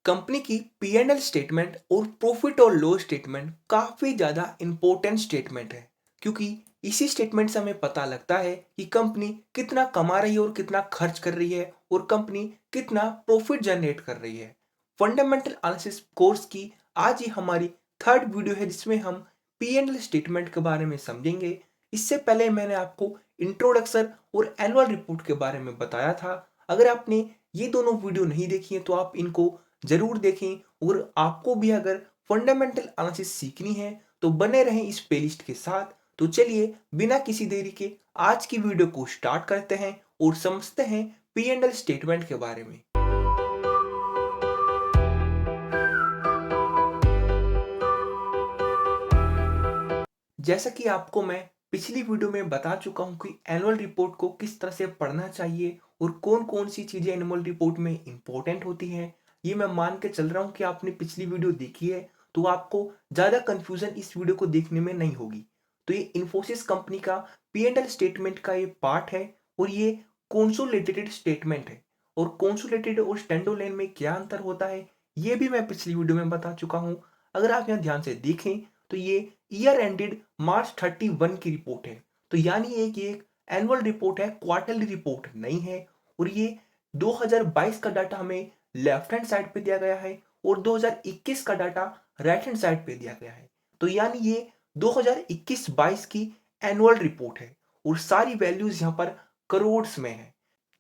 Company की P&L statement और profit और लॉस स्टेटमेंट काफ़ी ज़्यादा इम्पोर्टेंट स्टेटमेंट है, क्योंकि इसी स्टेटमेंट से हमें पता लगता है कि कंपनी कितना कमा रही है और कितना खर्च कर रही है और कंपनी कितना प्रॉफिट जनरेट कर रही है। फंडामेंटल एनालिसिस कोर्स की आज ही हमारी थर्ड वीडियो है, जिसमें हम P&L स्टेटमेंट के बारे में समझेंगे। इससे पहले मैंने आपको इंट्रोडक्शन और एनुअल रिपोर्ट के बारे में बताया था। अगर आपने ये दोनों वीडियो नहीं देखी है तो आप इनको जरूर देखें, और आपको भी अगर फंडामेंटल एनालिसिस सीखनी है तो बने रहें इस प्लेलिस्ट के साथ। तो चलिए बिना किसी देरी के आज की वीडियो को स्टार्ट करते हैं और समझते हैं P&L स्टेटमेंट के बारे में। जैसा कि आपको मैं पिछली वीडियो में बता चुका हूं कि एनुअल रिपोर्ट को किस तरह से पढ़ना चाहिए और कौन-कौन सी चीजें एनुअल रिपोर्ट में इंपॉर्टेंट होती हैं, ये मैं मान के चल रहा हूं कि आपने पिछली वीडियो देखी है, तो आपको ज़्यादा कंफ्यूजन इस वीडियो को देखने में नहीं होगी। तो ये इन्फोसिस कंपनी का P&L स्टेटमेंट का ये पार्ट है और ये कंसोलिडेटेड स्टेटमेंट है। और कंसोलिडेटेड और स्टैंडअलोन में क्या अंतर होता है, ये भी मैं पिछली वीडियो में बता चुका हूँ। अगर आप यहाँ ध्यान से देखें तो ये ईयर एंडेड मार्च 31 की रिपोर्ट है। तो यानी एक एनुअल रिपोर्ट है, क्वार्टरली रिपोर्ट नहीं है। और ये 2022 का डाटा हमें लेफ्ट हैंड साइड पे दिया गया है और 2021 का डाटा राइट हैंड साइड पे दिया गया है। तो यानी ये 2021-22 की एनुअल रिपोर्ट है और सारी वैल्यूज यहाँ पर करोड़्स में है।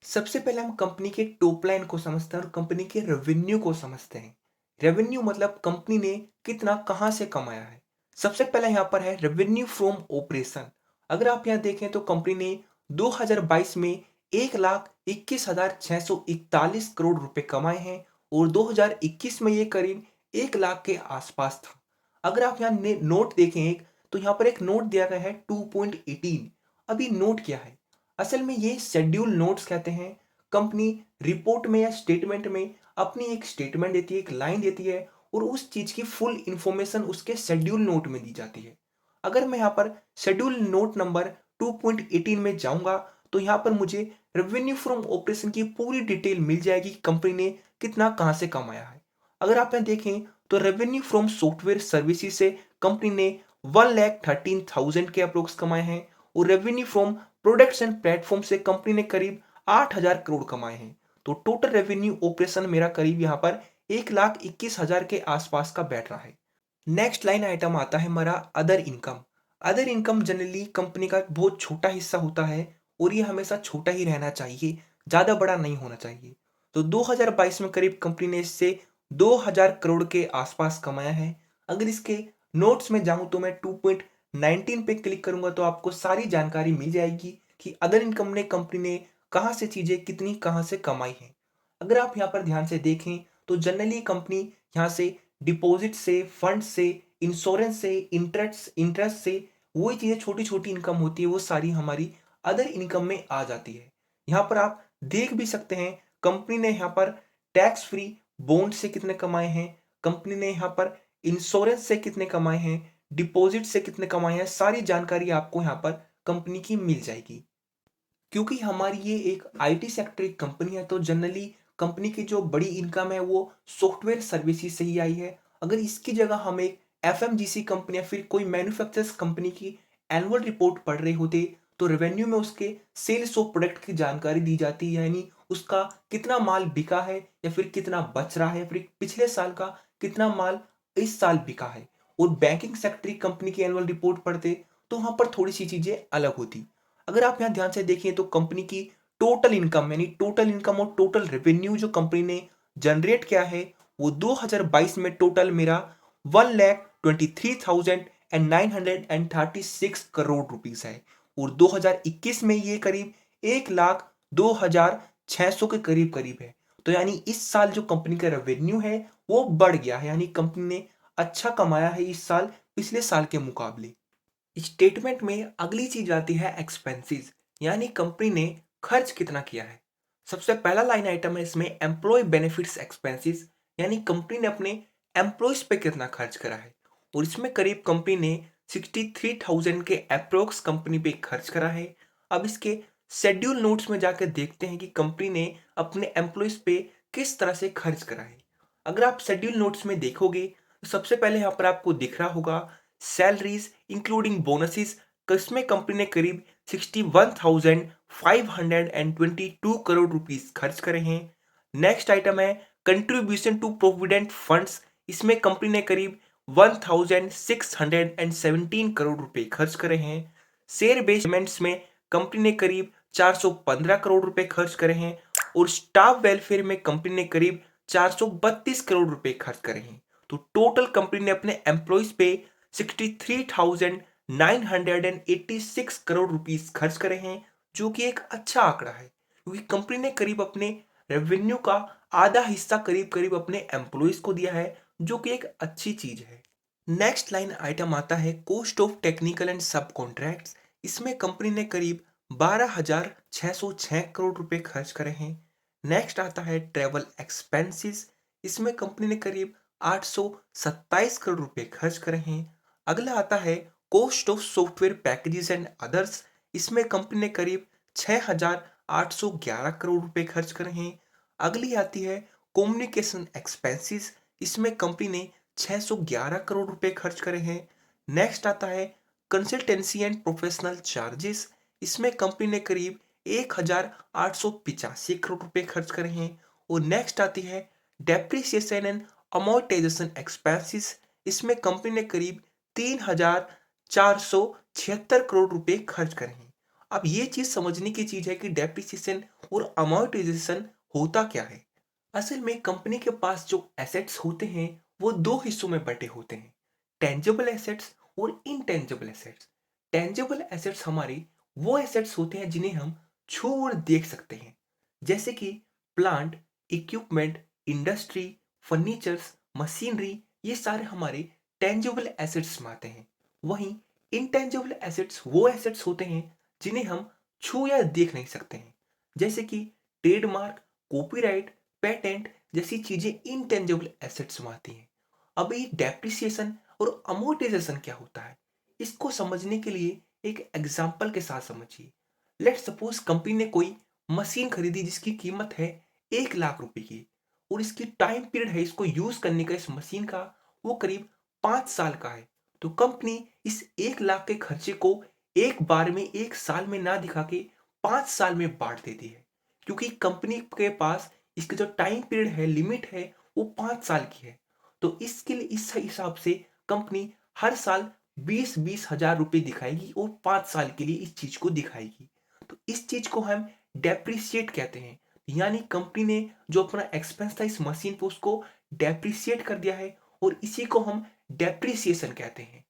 सबसे पहले हम कंपनी के टॉप लाइन को समझते हैं और कंपनी के रेवेन्यू को समझते हैं। रेवेन्यू मतलब कंपनी ने कितना कहां से कमाया है। सबसे पहले यहाँ पर है रेवेन्यू फ्रॉम ऑपरेशन। अगर आप यहाँ देखें तो कंपनी ने 2022 में 1,21,641 करोड़ रुपए कमाए हैं और 2021 में ये करीब 1 लाख के आसपास था। अगर आप यहाँ नोट देखें एक, तो यहाँ पर एक नोट दिया गया है 2.18। अभी नोट क्या है, असल में ये शेड्यूल नोट्स कहते हैं। कंपनी रिपोर्ट में या स्टेटमेंट में अपनी एक स्टेटमेंट देती है, एक लाइन देती है और उस चीज की फुल इंफॉर्मेशन उसके शेड्यूल नोट में दी जाती है। अगर मैं यहाँ पर शेड्यूल नोट नंबर 2.18 में जाऊंगा तो यहाँ पर मुझे रेवेन्यू फ्रॉम ऑपरेशन की पूरी डिटेल मिल जाएगी, कंपनी ने कितना कहां से कमाया है। अगर आप यहाँ देखें तो रेवेन्यू फ्रॉम सॉफ्टवेयर सर्विसेज से कंपनी ने 1,13,000 के अप्रोक्स कमाए हैं और revenue from products and platform से कंपनी ने करीब 8,000 करोड़ कमाए हैं। तो टोटल रेवेन्यू ऑपरेशन मेरा करीब यहाँ पर 1,21,000 के आसपास का बैठ रहा है। नेक्स्ट लाइन आइटम आता है हमारा other income. Other income generally company का बहुत छोटा हिस्सा होता है और ये हमेशा छोटा ही रहना चाहिए, ज़्यादा बड़ा नहीं होना चाहिए। तो 2022 में करीब कंपनी ने इससे 2,000 करोड़ के आसपास कमाया है। अगर इसके नोट्स में जाऊं तो मैं 2.19 पे क्लिक करूंगा तो आपको सारी जानकारी मिल जाएगी कि अदर इनकम ने कंपनी ने कहाँ से चीज़ें कितनी कहाँ से कमाई है। अगर आप यहाँ पर ध्यान से देखें तो जनरली कंपनी यहाँ से डिपॉजिट से, फंड से, इंश्योरेंस से, इंटरेस्ट इंटरेस्ट से, वही चीज़ें छोटी छोटी इनकम होती है वो सारी हमारी अदर इनकम में आ जाती है। यहाँ पर आप देख भी सकते हैं कंपनी ने यहाँ पर टैक्स फ्री बॉन्ड से कितने कमाए हैं, कंपनी ने यहाँ पर इंश्योरेंस से कितने कमाए हैं, डिपॉजिट से कितने कमाए हैं, सारी जानकारी आपको यहाँ पर कंपनी की मिल जाएगी। क्योंकि हमारी ये एक आईटी सेक्टर की कंपनी है तो जनरली कंपनी की जो बड़ी इनकम है वो सॉफ्टवेयर सर्विसेज से ही आई है। अगर इसकी जगह हम एक एफएमजीसी कंपनी या फिर कोई मैन्युफैक्चरर्स कंपनी की एनुअल रिपोर्ट पढ़ रहे होते तो रेवेन्यू में उसके सेल्स ऑफ प्रोडक्ट की जानकारी दी जाती है, यानी उसका कितना माल बिका है या फिर कितना बच रहा है, फिर पिछले साल का कितना माल इस साल बिका है। और बैंकिंग सेक्टर की कंपनी की एनुअल रिपोर्ट पढ़ते तो वहां पर थोड़ी सी चीजें अलग होती। अगर आप यहाँ ध्यान से देखें तो कंपनी की टोटल इनकम यानी टोटल इनकम और टोटल रेवेन्यू जो कंपनी ने जनरेट किया है वो 2022 में टोटल मेरा 1,23,936 करोड़ रुपीस है और 2021 में ये करीब 1,02,600 के करीब करीब है। तो यानी इस साल जो कंपनी का रेवेन्यू है वो बढ़ गया है, यानी कंपनी ने अच्छा कमाया है इस साल पिछले साल के मुकाबले। स्टेटमेंट में अगली चीज आती है एक्सपेंसेस, यानी कंपनी ने खर्च कितना किया है। सबसे पहला लाइन आइटम है इसमें एम्प्लॉय बेनिफिट्स एक्सपेंसेस, यानी कंपनी ने अपने एम्प्लॉयज पे कितना खर्च करा है और इसमें करीब कंपनी ने 63,000 के अप्रोक्स कंपनी पे खर्च करा है। अब इसके शेड्यूल नोट्स में जाकर देखते हैं कि कंपनी ने अपने एम्प्लॉयज पे किस तरह से खर्च करा है। अगर आप शेड्यूल नोट्स में देखोगे तो सबसे पहले यहाँ पर आपको दिख रहा होगा सैलरीज इंक्लूडिंग बोनसेस, इसमें कंपनी ने करीब 61,522 करोड़ रुपीस खर्च करे हैं। नेक्स्ट आइटम है कंट्रीब्यूशन टू प्रोविडेंट फंड्स, इसमें कंपनी ने करीब 1,617 करोड़ रुपए खर्च करे हैं। शेयर बेस्ड पेमेंट्स में कंपनी ने करीब 415 करोड़ रुपए खर्च करे हैं और स्टाफ वेलफेयर में कंपनी ने करीब 432 करोड़ रुपए खर्च करे हैं। तो टोटल कंपनी ने अपने एम्प्लॉइज पे 63,986 करोड़ रुपीस खर्च करे हैं, जो कि एक अच्छा आंकड़ा है क्योंकि कंपनी ने करीब अपने रेवेन्यू का आधा हिस्सा करीब करीब अपने एम्प्लॉइज को दिया है, जो कि एक अच्छी चीज है। नेक्स्ट लाइन आइटम आता है कॉस्ट ऑफ टेक्निकल एंड सब कॉन्ट्रैक्ट्स, इसमें कंपनी ने करीब 12,606 करोड़ रुपए खर्च करे हैं। नेक्स्ट आता है ट्रेवल एक्सपेंसेस, इसमें कंपनी ने करीब 827 करोड़ रुपए खर्च करे हैं। अगला आता है cost of software packages and others, इसमें कंपनी ने करीब 6,811 करोड़ रुपए खर्च करे हैं। अगली आती है कम्युनिकेशन एक्सपेंसेस, इसमें कंपनी ने 611 करोड़ रुपए खर्च करे हैं। नेक्स्ट आता है कंसल्टेंसी एंड प्रोफेशनल चार्जेस, इसमें कंपनी ने करीब 1,885 करोड़ रुपए खर्च करे हैं। और नेक्स्ट आती है डेप्रिसिएशन एंड अमोर्टाइजेशन एक्सपेंसेस, इसमें कंपनी ने करीब 3,476 करोड़ रुपए खर्च करे हैं। अब ये चीज समझने की चीज है कि डेप्रिसिएशन और अमोर्टाइजेशन होता क्या है। असल में कंपनी के पास जो एसेट्स होते हैं वो दो हिस्सों में बटे होते हैं, टेंजिबल एसेट्स और इनटेंजिबल एसेट्स। टेंजिबल एसेट्स हमारे वो एसेट्स होते हैं जिन्हें हम छू और देख सकते हैं, जैसे कि plant, equipment, industry, furnitures, machinery, ये सारे हमारे टेंजिबल एसेट्स में आते हैं। वहीं इनटेंजिबल एसेट्स वो एसेट्स होते हैं जिन्हें हम छू या देख नहीं सकते हैं, जैसे कि ट्रेडमार्क, कॉपीराइट, पेटेंट जैसी चीजें इनटेंजिबल एसेट्स में आती हैं। अब ये डेप्रिसिएशन और अमोर्टाइजेशन क्या होता है, इसको समझने के लिए एक एग्जांपल के साथ समझिए। लेट्स सपोज कंपनी ने कोई मशीन खरीदी जिसकी कीमत है 1 लाख रुपए की और इसकी टाइम पीरियड है इसको यूज करने का, इस मशीन का, वो करीब 5 साल का है। तो कंपनी इस 1 लाख के खर्चे को एक बार में 1 साल में ना दिखा के 5 साल में बांट देती है, क्योंकि कंपनी के पास इसका जो टाइम पीरियड है, लिमिट है, वो 5 साल की है। तो इसके लिए इस हिसाब से कंपनी हर साल 20-20 हजार रुपए दिखाएगी और 5 साल के लिए इस चीज को दिखाएगी। तो इस चीज को हम डेप्रिसिएट कहते हैं, यानी कंपनी ने जो अपना एक्सपेंस था इस मशीन पे उसको डेप्रिसिएट कर दिया है और इसी को हम डेप्रिसिएशन कहते हैं।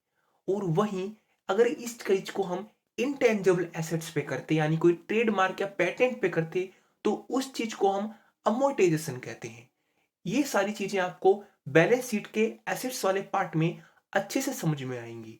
और वहीं अगर इस चीज को हम इनटेंजिबल एसेट्स पे करते यानी कोई ट्रेडमार्क या पेटेंट पे करते तो उस चीज को हम अमोर्टाइजेशन कहते हैं। ये सारी चीजें आपको बैलेंस शीट के एसेट्स वाले पार्ट में अच्छे से समझ में आएंगी।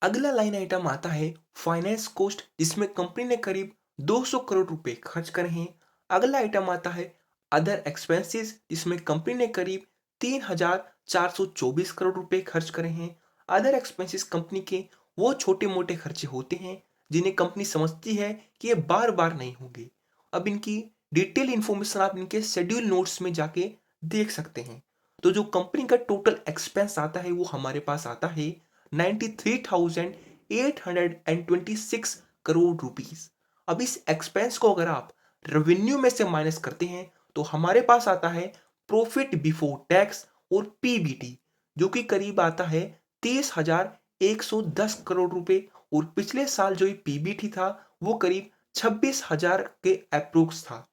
अगला लाइन आइटम आता है फाइनेंस कॉस्ट, जिसमें कंपनी ने करीब 200 करोड़ रुपए खर्च करे हैं। अगला आइटम आता है अदर एक्सपेंसेस, जिसमें कंपनी ने करीब 3,424 करोड़ रुपए खर्च करे हैं। अदर एक्सपेंसेस कंपनी के वो छोटे मोटे खर्चे होते हैं जिन्हें कंपनी समझती है कि ये बार बार नहीं होंगे। अब इनकी डिटेल इंफॉर्मेशन आप इनके शेड्यूल नोट्स में जाके देख सकते हैं। तो जो कंपनी का टोटल एक्सपेंस आता है वो हमारे पास आता है 93,826 करोड़ रुपीस। अब इस एक्सपेंस को अगर आप रेवेन्यू में से माइनस करते हैं तो हमारे पास आता है प्रॉफिट बिफोर टैक्स और पीबीटी, जो कि करीब आता है 30,110 करोड़ रुपए। और पिछले साल जो ये पीबीटी था वो करीब 26,000 के अप्रोक्स था।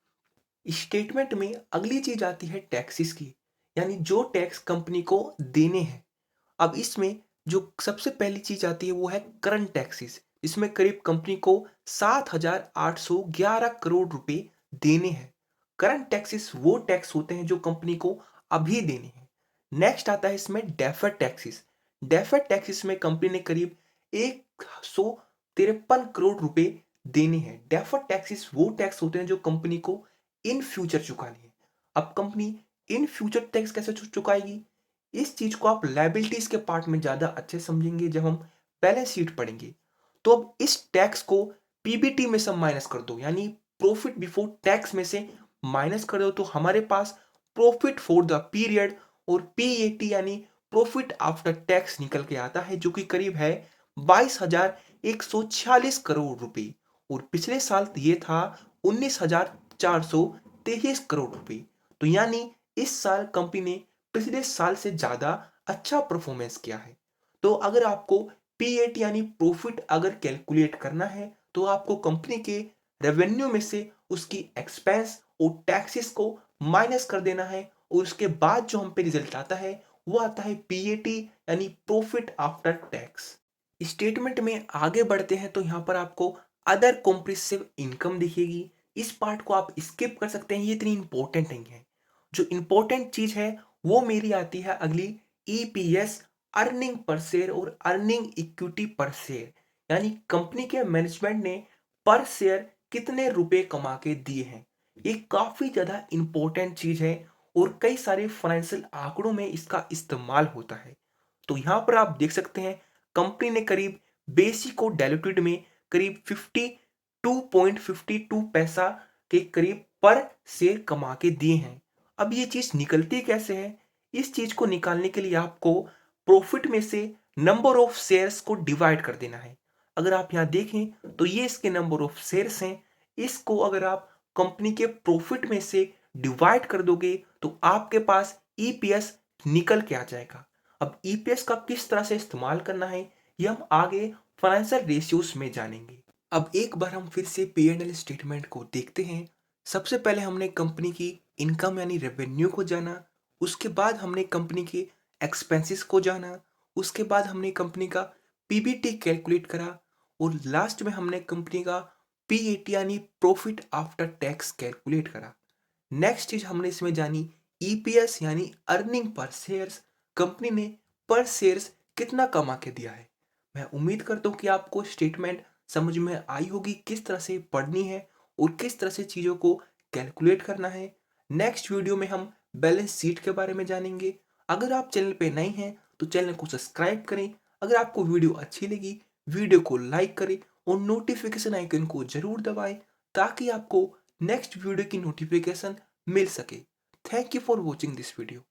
स्टेटमेंट में अगली चीज आती है टैक्सेस की, यानी जो टैक्स कंपनी को देने हैं। अब इसमें जो सबसे पहली चीज आती है वो है करंट टैक्सेस, इसमें करीब कंपनी को 7,811 करोड़ रुपए देने हैं। करंट टैक्सेस वो टैक्स होते हैं जो कंपनी को अभी देने हैं। नेक्स्ट आता है इसमें डेफर्ड टैक्सेस। डेफर्ड टैक्सेस में कंपनी ने करीब 153 करोड़ रुपए देने हैं। डेफर्ड टैक्सेस वो टैक्स होते हैं जो कंपनी को इन फ्यूचर चुकानी है। अब कंपनी इन फ्यूचर टैक्स कैसे चुकाएगी, इस चीज को आप लायबिलिटीज के पार्ट में ज्यादा अच्छे समझेंगे जब हम बैलेंस शीट पढ़ेंगे। तो अब इस टैक्स को पीबीटी में से माइनस कर दो, यानी प्रॉफिट बिफोर टैक्स में से माइनस कर दो, तो हमारे पास प्रॉफिट फॉर द पीरियड और पीएटी यानी प्रॉफिट आफ्टर टैक्स निकल के आता है, जो कि करीब है 22,146 करोड़ रुपए। और पिछले साल ये था 19,423 करोड़ रुपए। तो यानी इस साल कंपनी ने पिछले साल से ज्यादा अच्छा परफॉर्मेंस किया है। तो अगर आपको पीएटी यानी प्रॉफिट अगर कैलकुलेट करना है, तो आपको कंपनी के रेवेन्यू में से उसकी एक्सपेंस और टैक्सेस को माइनस कर देना है, और उसके बाद जो हम पे रिजल्ट आता है वो आता है पीएटी यानी प्रॉफिट आफ्टर टैक्स। स्टेटमेंट में आगे बढ़ते हैं तो यहाँ पर आपको अदर कॉम्प्रिहेंसिव इनकम दिखेगी। इस पार्ट को आप स्किप कर सकते हैं, ये इतनी इंपॉर्टेंट नहीं है। जो इंपॉर्टेंट चीज है वो मेरी आती है अगली, ईपीएस, अर्निंग पर शेयर और अर्निंग इक्विटी पर शेयर, यानी कंपनी के मैनेजमेंट ने पर शेयर कितने रुपए कमा के दिए हैं। ये काफी ज्यादा इंपॉर्टेंट चीज है और कई सारे फाइनेंशियल आंकड़ों में इसका इस्तेमाल होता है। तो यहां पर आप देख सकते हैं कंपनी ने करीब बेसिक और डाइल्यूटेड में करीब 52.52 पैसा के करीब पर शेयर कमा के दिए हैं। अब ये चीज निकलती कैसे है? इस चीज को निकालने के लिए आपको प्रॉफिट में से नंबर ऑफ शेयर्स को डिवाइड कर देना है। अगर आप यहां देखें तो ये इसके नंबर ऑफ शेयर्स हैं। इसको अगर आप कंपनी के प्रॉफिट में से डिवाइड कर दोगे तो आपके पास ईपीएस निकल के आ जाएगा। अब ईपीएस का किस तरह से इस्तेमाल करना है ये हम आगे फाइनेंशियल रेशियोज में जानेंगे। अब एक बार हम फिर से पी&एल स्टेटमेंट को देखते हैं। सबसे पहले हमने कंपनी की इनकम यानी रेवेन्यू को जाना, उसके बाद हमने कंपनी के एक्सपेंसेस को जाना, उसके बाद हमने कंपनी का पीबीटी कैलकुलेट करा, और लास्ट में हमने कंपनी का पीएटी यानी प्रॉफिट आफ्टर टैक्स कैलकुलेट करा। नेक्स्ट चीज हमने इसमें जानी ईपीएस यानी अर्निंग पर शेयर्स, कंपनी ने पर शेयर्स कितना कमा के दिया है। मैं उम्मीद करता हूँ कि आपको स्टेटमेंट समझ में आई होगी, किस तरह से पढ़नी है और किस तरह से चीज़ों को कैलकुलेट करना है। नेक्स्ट वीडियो में हम बैलेंस शीट के बारे में जानेंगे। अगर आप चैनल पे नए हैं तो चैनल को सब्सक्राइब करें। अगर आपको वीडियो अच्छी लगी वीडियो को लाइक करें और नोटिफिकेशन आइकन को जरूर दबाएं, ताकि आपको नेक्स्ट वीडियो की नोटिफिकेशन मिल सके। Thank you for watching this video.